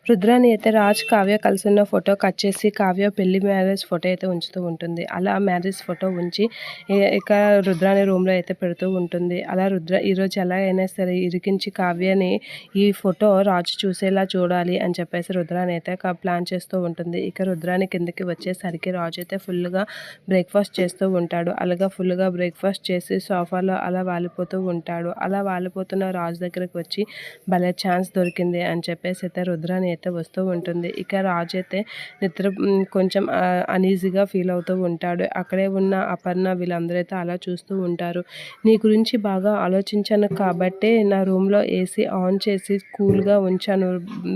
రుద్రాని అయితే Raj, Kavya కలిసున్న photo cut చేసి కావ్య పెళ్లి మ్యారేజ్ ఫోటో అయితే ఉంచుతూ ఉంటుంది. అలా మ్యారేజ్ ఫోటో ఉంచి ఇక రుద్రాని రూమ్‌లో అయితే పెడుతూ ఉంటుంది. అలా ఈరోజు ఎలాగైనా సరే ఇరికించి కావ్యని ఈ ఫోటో రాజు చూసేలా చూడాలి అని చెప్పేసి రుద్రాని అయితే ప్లాన్ చేస్తూ ఉంటుంది. ఇక రుద్రాని కిందకి వచ్చేసరికి రాజు అయితే ఫుల్‌గా బ్రేక్‌ఫాస్ట్ చేస్తూ ఉంటాడు. అలాగా ఫుల్‌గా బ్రేక్‌ఫాస్ట్ చేసి సోఫాలో అలా వాలిపోతూ ఉంటాడు. అలా వాలిపోతున్న రాజు దగ్గరికి వచ్చి భలే ఛాన్స్ దొరికింది అని చెప్పేసి అయితే రుద్రాని అయితే వస్తూ ఉంటుంది. ఇక రాజు అయితే కొంచెం అనీజీగా ఫీల్ అవుతూ ఉంటాడు. అక్కడే ఉన్న అపర్ణ వీళ్ళందరూ అయితే అలా చూస్తూ ఉంటారు. నీ గురించి బాగా ఆలోచించాను కాబట్టే నా రూమ్‌లో ఏసీ ఆన్ చేసి కూల్‌గా ఉంచాను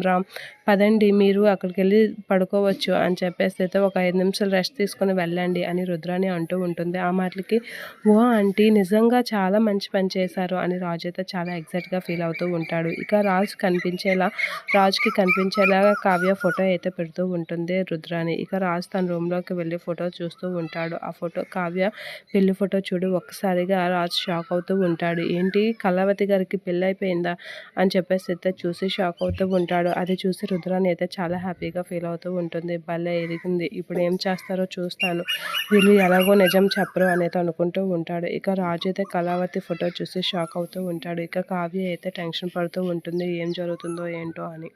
రామ్. పదండి మీరు అక్కడికెళ్ళి పడుకోవచ్చు అని చెప్పేసి అయితే ఒక 5 నిమిషాలు రెస్ట్ తీసుకొని వెళ్ళండి అని రుద్రాని అంటూ ఉంటుంది. ఆ మాటలకి ఓ ఆంటీ నిజంగా చాలా మంచి పని చేశారు అని రాజు అయితే చాలా ఎక్సైట్‌గా ఫీల్ అవుతూ ఉంటాడు. ఇక రాజుకి కనిపించేలాగా కావ్య ఫోటో అయితే పెడుతూ ఉంటుంది రుద్రాని. ఇక రాజు తన రూమ్‌లోకి వెళ్ళి ఫోటో చూస్తూ ఉంటాడు. ఆ ఫోటో కావ్య పెళ్లి ఫోటో చూడి ఒక్కసారిగా రాజు షాక్ అవుతూ ఉంటాడు. ఏంటి కళావతి గారికి పెళ్లయిపోయిందా అని చెప్పేసి అయితే చూసి షాక్ అవుతూ ఉంటాడు. అది చూసి రుద్రాని అయితే చాలా హ్యాపీగా ఫీల్ అవుతూ ఉంటుంది. భలే ఎరిగింది. ఇప్పుడు ఏం చేస్తారో చూస్తాను. వీళ్ళు ఎలాగో నిజం చెప్పరు అనేది అనుకుంటూ ఉంటాడు. ఇక రాజు అయితే కళావతి ఫోటో చూసి షాక్ అవుతూ ఉంటాడు. ఇక కావ్య అయితే టెన్షన్ పడుతూ ఉంటుంది. ఏం జరుగుతుందో ఏంటో అని.